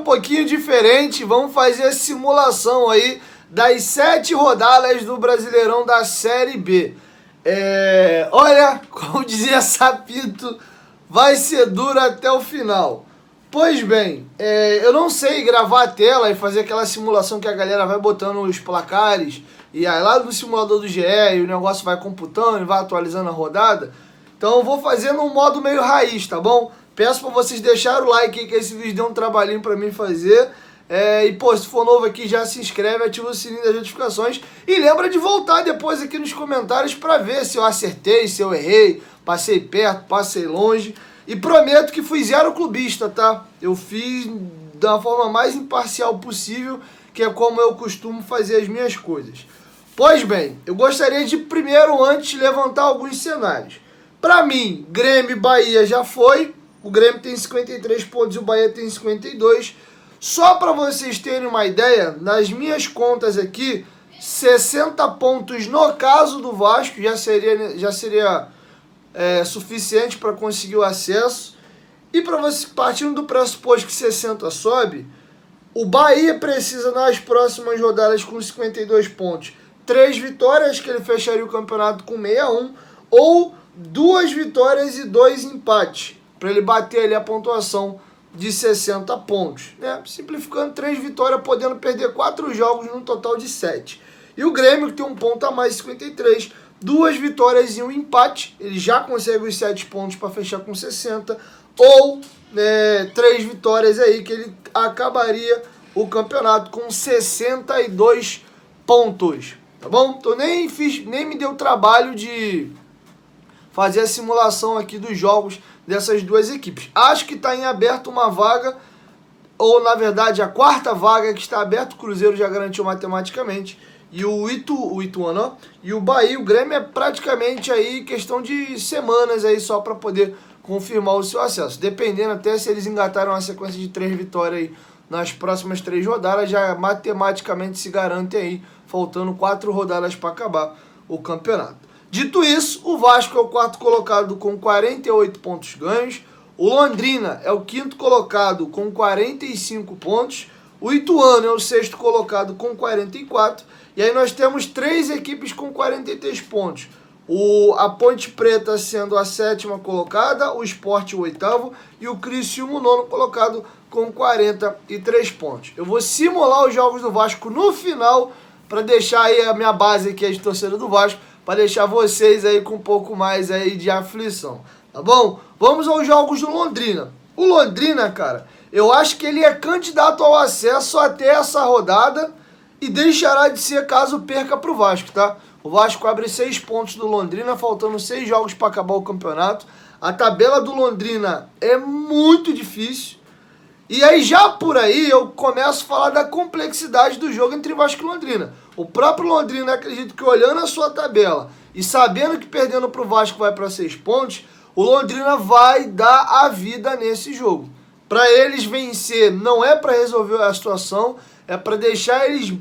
pouquinho diferente, vamos fazer a simulação aí das 7 rodadas do Brasileirão da Série B. Olha, como dizia Sapinto, vai ser duro até o final. Pois bem, eu não sei gravar a tela e fazer aquela simulação que a galera vai botando os placares e aí lá no simulador do GE e o negócio vai computando e vai atualizando a rodada. Então eu vou fazer num modo meio raiz, tá bom? Peço para vocês deixarem o like aí, que esse vídeo deu um trabalhinho para mim fazer. E pô, se for novo aqui, já se inscreve, ativa o sininho das notificações e lembra de voltar depois aqui nos comentários para ver se eu acertei, se eu errei, passei perto, passei longe. E prometo que fui zero clubista, tá? Eu fiz da forma mais imparcial possível, que é como eu costumo fazer as minhas coisas. Pois bem, eu gostaria de primeiro, antes, levantar alguns cenários. Para mim, Grêmio e Bahia já foi. O Grêmio tem 53 pontos e o Bahia tem 52. Só para vocês terem uma ideia, nas minhas contas aqui, 60 pontos no caso do Vasco já seria suficiente para conseguir o acesso. E para você, partindo do pressuposto que 60 sobe, o Bahia precisa nas próximas rodadas com 52 pontos, 3 vitórias, que ele fecharia o campeonato com 61, ou 2 vitórias e 2 empates, para ele bater ali a pontuação de 60 pontos, né? Simplificando, 3 vitórias, podendo perder 4 jogos num total de 7. E o Grêmio, que tem um ponto a mais, 53, 2 vitórias e um empate, ele já consegue os 7 pontos para fechar com 60, ou 3 vitórias aí, que ele acabaria o campeonato com 62 pontos, tá bom? Então nem me deu trabalho de fazer a simulação aqui dos jogos dessas duas equipes. Acho que está em aberto uma vaga, ou na verdade a quarta vaga que está aberta, o Cruzeiro já garantiu matematicamente, e o Ituano, e o Bahia, o Grêmio é praticamente aí questão de semanas aí só para poder confirmar o seu acesso. Dependendo até se eles engataram uma sequência de 3 vitórias aí nas próximas 3 rodadas, já matematicamente se garante aí, faltando 4 rodadas para acabar o campeonato. Dito isso, o Vasco é o quarto colocado com 48 pontos ganhos, o Londrina é o quinto colocado com 45 pontos, o Ituano é o sexto colocado com 44, e aí nós temos 3 equipes com 43 pontos. A Ponte Preta sendo a sétima colocada, o Sport o oitavo e o Criciúma o nono colocado com 43 pontos. Eu vou simular os jogos do Vasco no final para deixar aí a minha base aqui, de torcedor do Vasco, para deixar vocês aí com um pouco mais aí de aflição, tá bom? Vamos aos jogos do Londrina. O Londrina, cara, eu acho que ele é candidato ao acesso até essa rodada e deixará de ser caso perca para o Vasco, tá? O Vasco abre 6 pontos do Londrina, faltando 6 jogos para acabar o campeonato. A tabela do Londrina é muito difícil. E aí já por aí eu começo a falar da complexidade do jogo entre Vasco e Londrina. O próprio Londrina, acredito que olhando a sua tabela e sabendo que perdendo para o Vasco vai para 6 pontos, o Londrina vai dar a vida nesse jogo. Para eles vencer não é para resolver a situação, é para deixar eles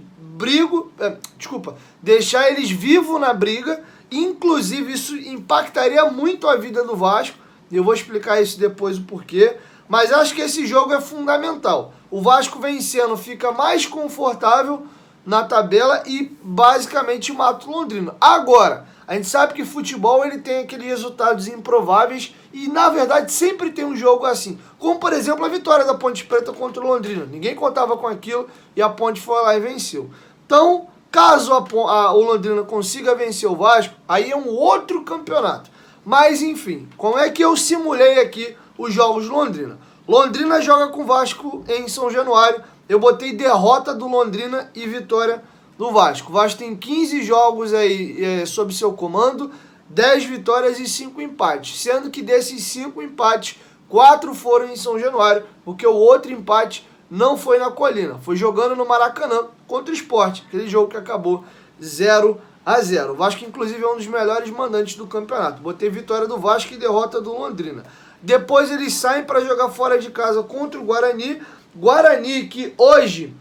deixar eles vivos na briga. Inclusive isso impactaria muito a vida do Vasco, e eu vou explicar isso depois o porquê. Mas acho que esse jogo é fundamental. O Vasco vencendo fica mais confortável na tabela e basicamente mata o Londrina. Agora, a gente sabe que futebol ele tem aqueles resultados improváveis e na verdade sempre tem um jogo assim. Como por exemplo a vitória da Ponte Preta contra o Londrina. Ninguém contava com aquilo e a Ponte foi lá e venceu. Então, caso o Londrina consiga vencer o Vasco, aí é um outro campeonato. Mas enfim, como é que eu simulei aqui os jogos do Londrina? Londrina joga com o Vasco em São Januário. Eu botei derrota do Londrina e vitória do Vasco. O Vasco tem 15 jogos aí sob seu comando, 10 vitórias e 5 empates. Sendo que desses 5 empates, 4 foram em São Januário, porque o outro empate não foi na Colina. Foi jogando no Maracanã contra o Sport, aquele jogo que acabou 0-0. O Vasco, inclusive, é um dos melhores mandantes do campeonato. Botei vitória do Vasco e derrota do Londrina. Depois eles saem para jogar fora de casa contra o Guarani. Guarani que hoje,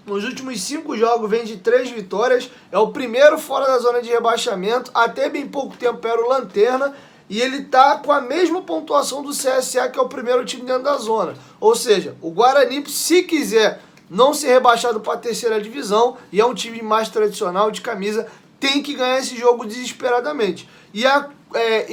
nos últimos 5 jogos, vem de 3 vitórias. É o primeiro fora da zona de rebaixamento. Até bem pouco tempo era o lanterna. e ele tá com a mesma pontuação do CSA, que é o primeiro time dentro da zona. Ou seja, o Guarani, se quiser não ser rebaixado para a terceira divisão, e é um time mais tradicional de camisa, tem que ganhar esse jogo desesperadamente. E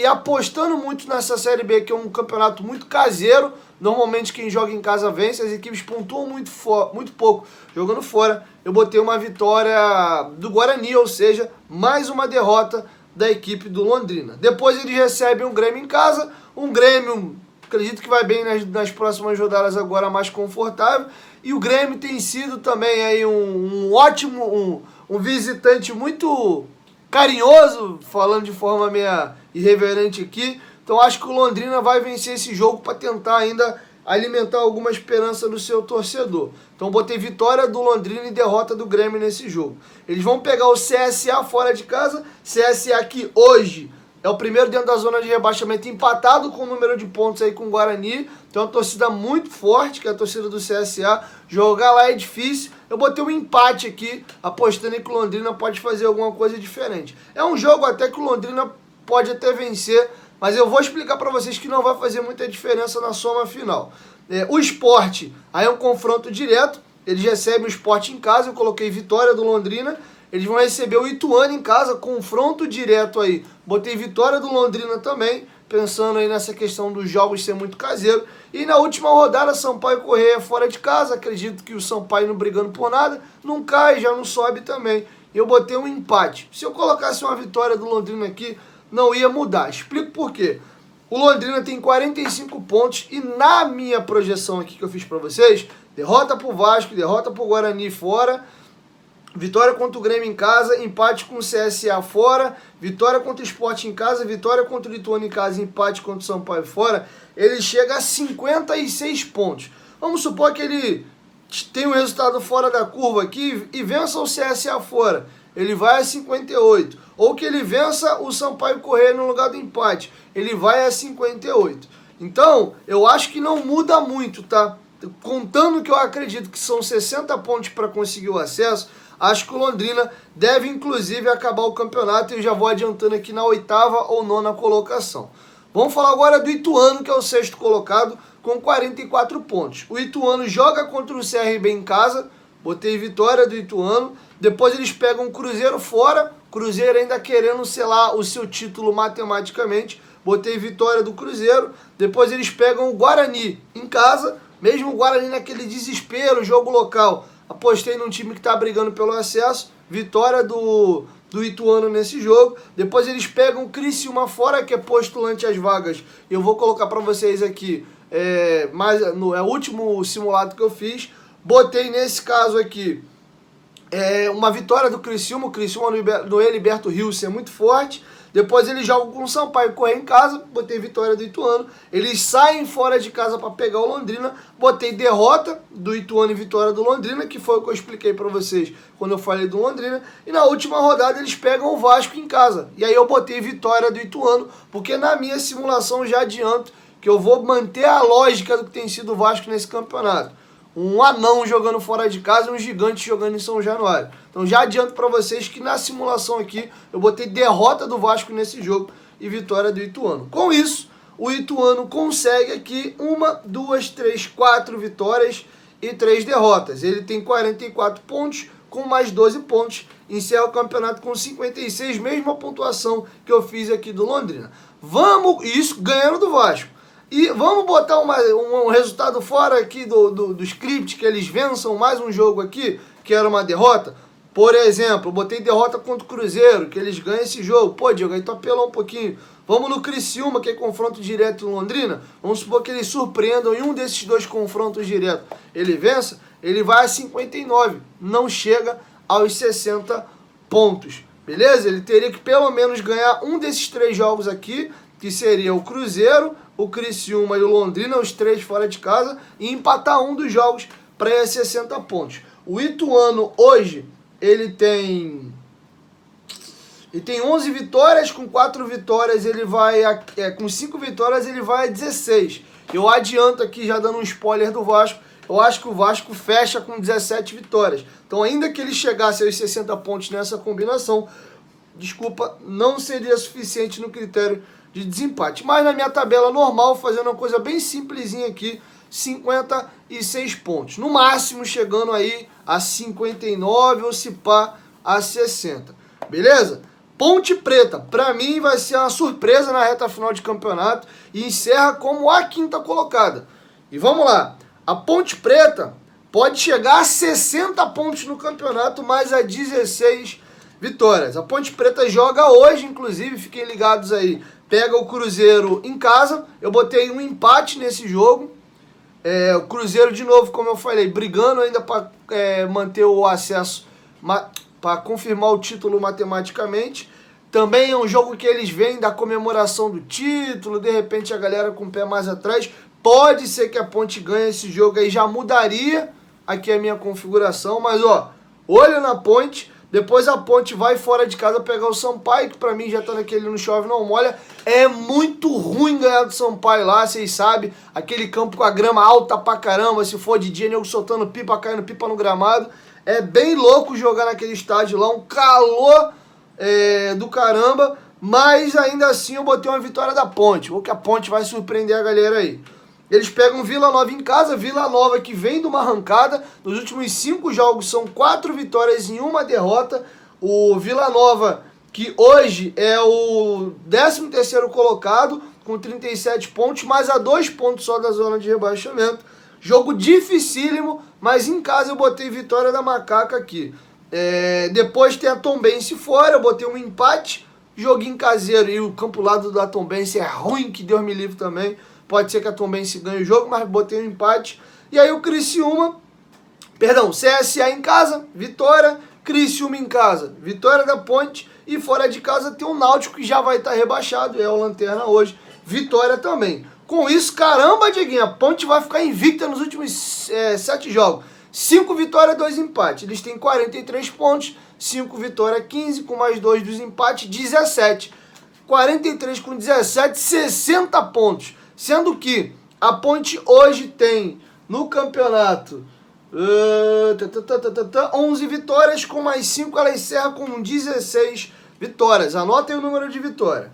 apostando muito nessa Série B, que é um campeonato muito caseiro, normalmente quem joga em casa vence, as equipes pontuam muito pouco jogando fora. Eu botei uma vitória do Guarani, ou seja, mais uma derrota da equipe do Londrina. Depois eles recebem um Grêmio em casa, um Grêmio, acredito que vai bem nas próximas rodadas agora, mais confortável, e o Grêmio tem sido também aí um ótimo, um visitante muito carinhoso, falando de forma meio irreverente aqui. Então acho que o Londrina vai vencer esse jogo para tentar ainda alimentar alguma esperança no seu torcedor. Então botei vitória do Londrina e derrota do Grêmio nesse jogo. Eles vão pegar o CSA fora de casa, CSA que hoje é o primeiro dentro da zona de rebaixamento, empatado com o número de pontos aí com o Guarani. Então é uma torcida muito forte, que é a torcida do CSA. Jogar lá é difícil. Eu botei um empate aqui, apostando em que o Londrina pode fazer alguma coisa diferente. É um jogo até que o Londrina pode até vencer, mas eu vou explicar para vocês que não vai fazer muita diferença na soma final. O Sport, aí é um confronto direto. Eles recebem o Sport em casa, eu coloquei vitória do Londrina. Eles vão receber o Ituano em casa, confronto direto aí. Botei vitória do Londrina também, pensando aí nessa questão dos jogos ser muito caseiro. E na última rodada, Sampaio Corrêa fora de casa. Acredito que o Sampaio não brigando por nada, não cai, já não sobe também. Eu botei um empate. Se eu colocasse uma vitória do Londrina aqui, não ia mudar. Explico por quê. O Londrina tem 45 pontos e na minha projeção aqui que eu fiz para vocês, derrota pro Vasco, derrota pro Guarani fora, vitória contra o Grêmio em casa, empate com o CSA fora, vitória contra o Sport em casa, vitória contra o Ituano em casa, empate contra o Sampaio fora, ele chega a 56 pontos. Vamos supor que ele tem um resultado fora da curva aqui e vença o CSA fora, ele vai a 58. Ou que ele vença o Sampaio Corrêa no lugar do empate, ele vai a 58. Então, eu acho que não muda muito, tá? Contando que eu acredito que são 60 pontos para conseguir o acesso, acho que o Londrina deve, inclusive, acabar o campeonato e eu já vou adiantando aqui na 8ª ou 9ª colocação. Vamos falar agora do Ituano, que é o 6º colocado, com 44 pontos. O Ituano joga contra o CRB em casa, botei vitória do Ituano. Depois eles pegam o Cruzeiro fora, Cruzeiro ainda querendo selar o seu título matematicamente, botei vitória do Cruzeiro. Depois eles pegam o Guarani em casa, mesmo o Guarani naquele desespero, jogo local. Apostei num time que está brigando pelo acesso, vitória do Ituano nesse jogo. Depois eles pegam o Criciúma fora, que é postulante às vagas. Eu vou colocar para vocês aqui, é o último simulado que eu fiz. Botei nesse caso aqui uma vitória do Criciúma. O Criciúma no Heriberto Rios é muito forte. Depois eles jogam com o Sampaio Corrêa em casa, botei vitória do Ituano. Eles saem fora de casa para pegar o Londrina, botei derrota do Ituano e vitória do Londrina, que foi o que eu expliquei para vocês quando eu falei do Londrina. E na última rodada eles pegam o Vasco em casa. E aí eu botei vitória do Ituano, porque na minha simulação já adianto que eu vou manter a lógica do que tem sido o Vasco nesse campeonato. Um anão jogando fora de casa e um gigante jogando em São Januário. Então já adianto para vocês que na simulação aqui eu botei derrota do Vasco nesse jogo e vitória do Ituano. Com isso, o Ituano consegue aqui 1, 2, 3, 4 vitórias e 3 derrotas. Ele tem 44 pontos, com mais 12 pontos, encerra o campeonato com 56, mesma pontuação que eu fiz aqui do Londrina. Isso ganhando do Vasco. E vamos botar um resultado fora aqui do script, que eles vençam mais um jogo aqui, que era uma derrota. Por exemplo, botei derrota contra o Cruzeiro, que eles ganham esse jogo. Pô, Diego, aí tu apelou um pouquinho. Vamos no Criciúma, que é confronto direto no Londrina. Vamos supor que eles surpreendam em um desses dois confrontos diretos. Ele vença, ele vai a 59. Não chega aos 60 pontos. Beleza? Ele teria que pelo menos ganhar um desses 3 jogos aqui, que seria o Cruzeiro, o Criciúma e o Londrina, os 3 fora de casa, e empatar um dos jogos para ir a 60 pontos. O Ituano hoje, ele tem 11 vitórias, com 4 vitórias ele vai com 5 vitórias ele vai a 16. Eu adianto aqui, já dando um spoiler do Vasco, eu acho que o Vasco fecha com 17 vitórias. Então ainda que ele chegasse aos 60 pontos nessa combinação, não seria suficiente no critério de desempate. Mas na minha tabela normal, fazendo uma coisa bem simplesinha aqui, 56 pontos. No máximo chegando aí a 59 ou se pá a 60. Beleza? Ponte Preta, para mim vai ser uma surpresa na reta final de campeonato e encerra como a quinta colocada. E vamos lá, a Ponte Preta pode chegar a 60 pontos no campeonato, mais a 16 vitórias. A Ponte Preta joga hoje, inclusive, fiquem ligados aí, pega o Cruzeiro em casa, eu botei um empate nesse jogo, o Cruzeiro de novo, como eu falei, brigando ainda para manter o acesso, para confirmar o título matematicamente. Também é um jogo que eles vêm da comemoração do título, de repente a galera com o pé mais atrás, pode ser que a Ponte ganhe esse jogo aí, já mudaria aqui a minha configuração, mas ó, olho na Ponte. Depois a Ponte vai fora de casa pegar o Sampaio, que pra mim já tá naquele não chove não molha. É muito ruim ganhar do Sampaio lá, vocês sabem. Aquele campo com a grama alta pra caramba, se for de dia, nego soltando pipa, caindo pipa no gramado. É bem louco jogar naquele estádio lá, um calor do caramba. Mas ainda assim eu botei uma vitória da Ponte, ou que a Ponte vai surpreender a galera aí. Eles pegam Vila Nova em casa, Vila Nova que vem de uma arrancada. Nos últimos 5 jogos são 4 vitórias e 1 derrota. O Vila Nova, que hoje é o 13º colocado, com 37 pontos, mas a 2 pontos só da zona de rebaixamento. Jogo dificílimo, mas em casa eu botei vitória da Macaca aqui. Depois tem a Tombense fora, eu botei um empate. Joguinho caseiro, e o campo lado da Tombense é ruim, que Deus me livre também. Pode ser que a Tombense ganhe o jogo, mas botei um empate. E aí o CSA em casa, vitória. Criciúma em casa, vitória da Ponte. E fora de casa tem o Náutico, que já vai estar rebaixado, é o Lanterna hoje, vitória também. Com isso, caramba, Dieguinho, a Ponte vai ficar invicta nos últimos 7 jogos. 5 vitórias, 2 empates. Eles têm 43 pontos, 5 vitórias, 15, com mais 2 dos empates, 17. 43 com 17, 60 pontos. Sendo que a Ponte hoje tem no campeonato 11 vitórias, com mais 5 ela encerra com 16 vitórias. Anotem o número de vitória.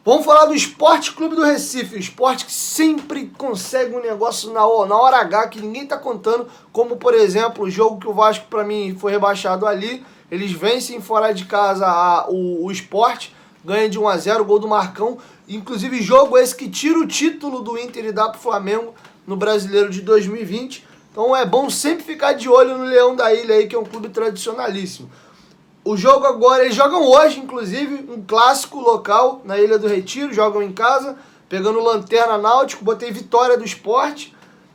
Vamos falar do Sport Clube do Recife. O Sport que sempre consegue um negócio na hora H que ninguém tá contando. Como, por exemplo, o jogo que o Vasco, para mim, foi rebaixado ali. Eles vencem fora de casa o Sport. Ganha de 1-0, gol do Marcão. Inclusive, jogo esse que tira o título do Inter e dá pro Flamengo no Brasileiro de 2020. Então é bom sempre ficar de olho no Leão da Ilha aí, que é um clube tradicionalíssimo. O jogo agora, eles jogam hoje, inclusive, um clássico local na Ilha do Retiro, jogam em casa, pegando Lanterna Náutico, botei vitória do Sport,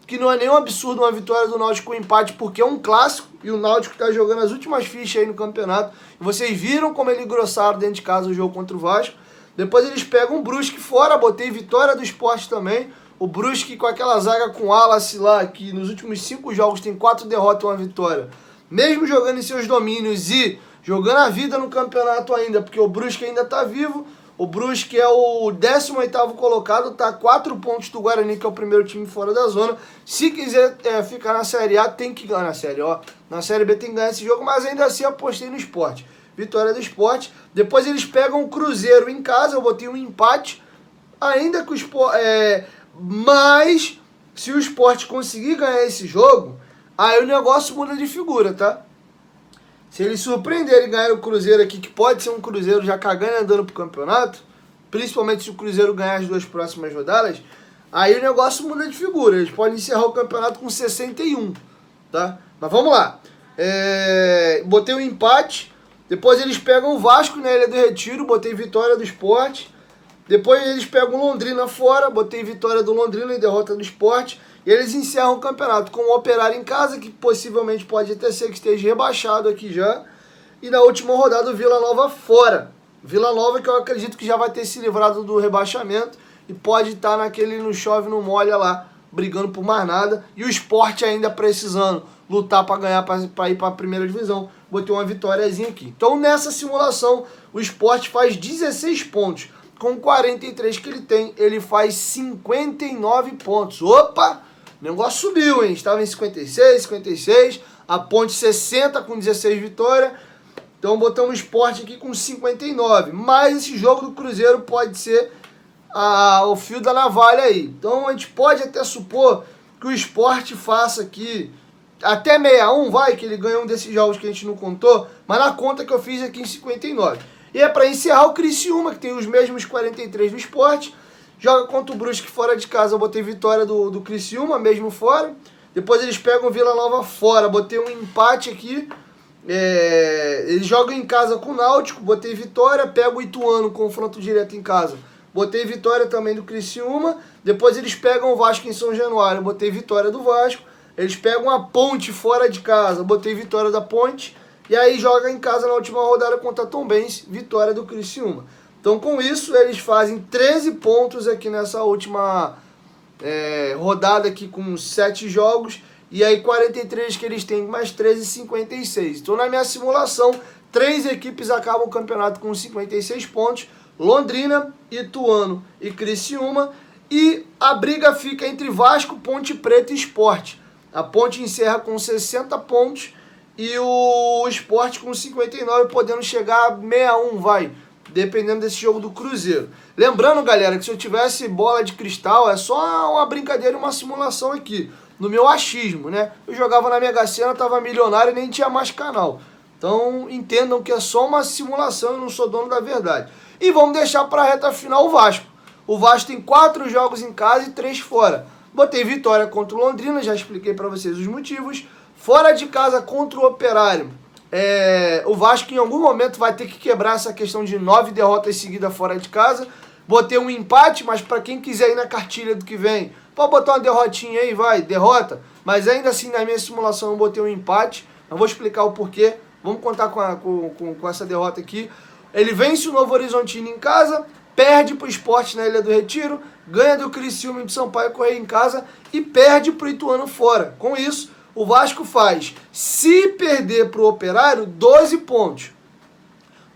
que não é nenhum absurdo uma vitória do Náutico com empate, porque é um clássico, e o Náutico está jogando as últimas fichas aí no campeonato, e vocês viram como eles engrossaram dentro de casa o jogo contra o Vasco. Depois eles pegam o Brusque fora, botei vitória do Sport também, o Brusque com aquela zaga com Wallace lá, que nos últimos 5 jogos tem 4 derrotas e 1 vitória, mesmo jogando em seus domínios e jogando a vida no campeonato ainda, porque o Brusque ainda está vivo. O Brusque é o 18º colocado, está a 4 pontos do Guarani, que é o primeiro time fora da zona. Se quiser ficar na Série A, tem que ganhar na Série A. Na Série B tem que ganhar esse jogo, mas ainda assim apostei no Sport. Vitória do Sport. Depois eles pegam o Cruzeiro em casa, eu botei um empate. Ainda que o Sport... mas, se o Sport conseguir ganhar esse jogo, aí o negócio muda de figura, tá? Se eles surpreenderem e ganharem o Cruzeiro aqui, que pode ser um Cruzeiro já cagando e andando pro campeonato, principalmente se o Cruzeiro ganhar as 2 próximas rodadas, aí o negócio muda de figura. Eles podem encerrar o campeonato com 61, tá? Mas vamos lá. Botei um empate. Depois eles pegam o Vasco na Ilha do Retiro, botei vitória do Sport. Depois eles pegam o Londrina fora, botei vitória do Londrina e derrota do Sport. E eles encerram o campeonato com o Operário em casa, que possivelmente pode até ser que esteja rebaixado aqui já. E na última rodada o Vila Nova fora. Vila Nova que eu acredito que já vai ter se livrado do rebaixamento e pode estar naquele não chove, não molha lá, brigando por mais nada. E o Sport ainda precisando lutar para ganhar, para ir para a primeira divisão. Botei uma vitóriazinha aqui. Então nessa simulação o Sport faz 16 pontos. Com 43 que ele tem, ele faz 59 pontos. Opa! O negócio subiu, hein? Estava em 56. A Ponte 60 com 16 vitórias. Então botamos o Sport aqui com 59. Mas esse jogo do Cruzeiro pode ser o fio da navalha aí. Então a gente pode até supor que o Sport faça aqui até 61, vai, que ele ganhou um desses jogos que a gente não contou, mas na conta que eu fiz aqui em 59. E é para encerrar o Criciúma, que tem os mesmos 43 do Sport, joga contra o Brusque fora de casa, eu botei vitória do Criciúma, mesmo fora. Depois eles pegam o Vila Nova fora, botei um empate aqui. Eles jogam em casa com o Náutico, botei vitória, pego o Ituano, confronto direto em casa. Botei vitória também do Criciúma. Depois eles pegam o Vasco em São Januário, botei vitória do Vasco. Eles pegam a Ponte fora de casa, botei vitória da Ponte. E aí joga em casa na última rodada contra a Tombense, vitória do Criciúma. Então com isso eles fazem 13 pontos aqui nessa última rodada aqui com 7 jogos. E aí 43 que eles têm mais 13, 56. Então na minha simulação, 3 equipes acabam o campeonato com 56 pontos. Londrina, Ituano e Criciúma. E a briga fica entre Vasco, Ponte Preta e Sport. A Ponte encerra com 60 pontos e o Sport com 59, podendo chegar a 61, vai, dependendo desse jogo do Cruzeiro. Lembrando, galera, que se eu tivesse bola de cristal, é só uma brincadeira e uma simulação aqui, no meu achismo, né? Eu jogava na Mega Sena, tava milionário e nem tinha mais canal. Então, entendam que é só uma simulação, eu não sou dono da verdade. E vamos deixar para a reta final o Vasco. O Vasco tem 4 jogos em casa e 3 fora. Botei vitória contra o Londrina, já expliquei para vocês os motivos. Fora de casa contra o Operário. O Vasco em algum momento vai ter que quebrar essa questão de 9 derrotas seguidas fora de casa. Botei um empate, mas para quem quiser ir na cartilha do que vem, pode botar uma derrotinha aí, vai, derrota. Mas ainda assim, na minha simulação, eu botei um empate. Eu vou explicar o porquê. Vamos contar com essa derrota aqui. Ele vence o Novo Horizontino em casa, perde para o Sport na Ilha do Retiro, ganha do Criciúma e do Sampaio Correia em casa e perde para o Ituano fora. Com isso, o Vasco faz, se perder para o Operário, 12 pontos.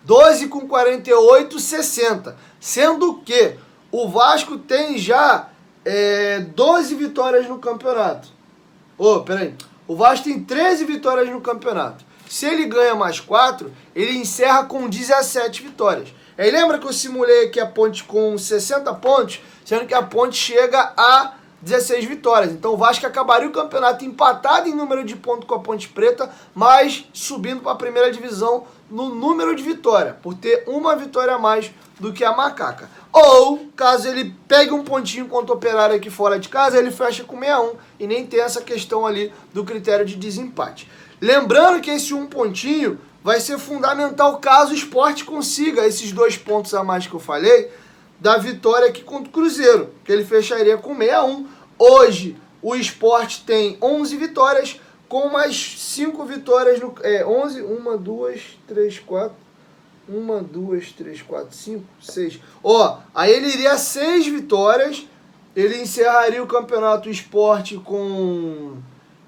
12 com 48, 60. Sendo que o Vasco tem já 12 vitórias no campeonato. Peraí. O Vasco tem 13 vitórias no campeonato. Se ele ganha mais 4, ele encerra com 17 vitórias. Aí lembra que eu simulei aqui a Ponte com 60 pontos, sendo que a Ponte chega a 16 vitórias. Então o Vasco acabaria o campeonato empatado em número de pontos com a Ponte Preta, mas subindo para a primeira divisão no número de vitória, por ter uma vitória a mais do que a Macaca. Ou, caso ele pegue um pontinho contra o Operário aqui fora de casa, ele fecha com 61 e nem tem essa questão ali do critério de desempate. Lembrando que esse um pontinho vai ser fundamental caso o Sport consiga esses 2 pontos a mais que eu falei, da vitória aqui contra o Cruzeiro, que ele fecharia com 61. Hoje, o Sport tem 11 vitórias, com mais 5 vitórias no... 11, 1, 2, 3, 4... 1, 2, 3, 4, 5, 6... aí ele iria 6 vitórias, ele encerraria o campeonato Sport com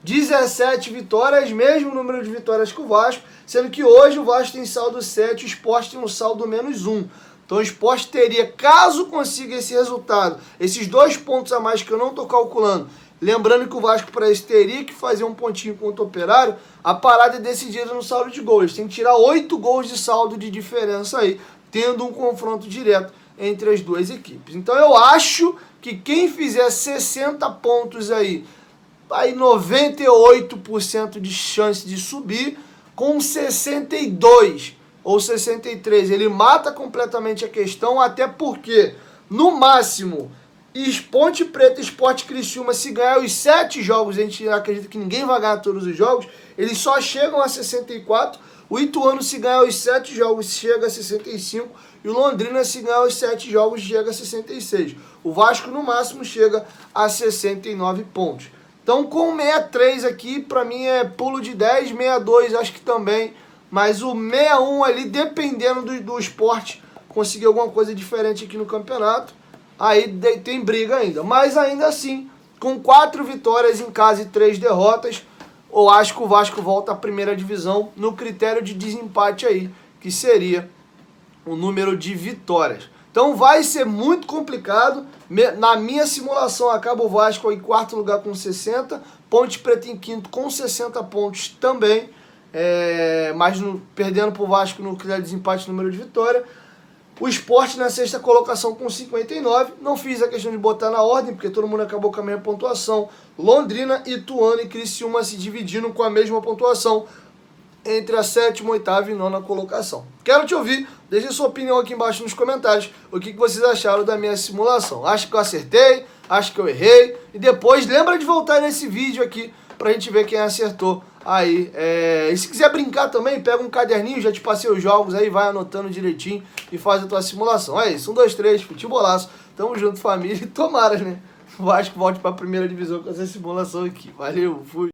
17 vitórias, mesmo número de vitórias que o Vasco, sendo que hoje o Vasco tem saldo 7, o Sport tem um saldo menos 1. Então o Sport teria, caso consiga esse resultado, esses 2 pontos a mais que eu não estou calculando, lembrando que o Vasco para isso teria que fazer um pontinho contra o Operário, a parada é decidida no saldo de gols. Tem que tirar 8 gols de saldo de diferença aí, tendo um confronto direto entre as duas equipes. Então eu acho que quem fizer 60 pontos aí 98% de chance de subir, com 62 ou 63 ele mata completamente a questão, até porque no máximo Ponte Preta, Sport, Criciúma, se ganhar os 7 jogos, a gente acredita que ninguém vai ganhar todos os jogos, eles só chegam a 64. O Ituano, se ganhar os 7 jogos, chega a 65. E o Londrina, se ganhar os 7 jogos, chega a 66. O Vasco, no máximo, chega a 69 pontos. Então, com 63 aqui, para mim é pulo de 10, 62 acho que também. Mas o 61 ali, dependendo do Sport, conseguir alguma coisa diferente aqui no campeonato, aí tem briga ainda. Mas ainda assim, com 4 vitórias em casa e 3 derrotas, eu acho que o Vasco volta à primeira divisão no critério de desempate aí, que seria o número de vitórias. Então vai ser muito complicado. Na minha simulação acaba o Vasco em 4º lugar com 60, Ponte Preta em 5º com 60 pontos também, mas perdendo para o Vasco no critério de desempate, número de vitória. O Sport na sexta colocação com 59. Não fiz a questão de botar na ordem, porque todo mundo acabou com a mesma pontuação. Londrina, Ituano e Criciúma se dividindo com a mesma pontuação entre a sétima, oitava e nona colocação. Quero te ouvir, deixe sua opinião aqui embaixo nos comentários, o que vocês acharam da minha simulação. Acho que eu acertei, acho que eu errei, e depois lembra de voltar nesse vídeo aqui pra gente ver quem acertou aí. E se quiser brincar também, pega um caderninho, já te passei os jogos aí, vai anotando direitinho e faz a tua simulação. É isso, 1, 2, 3, futebolaço, tamo junto família e tomara, né? O Vasco volte pra primeira divisão com essa simulação aqui. Valeu, fui!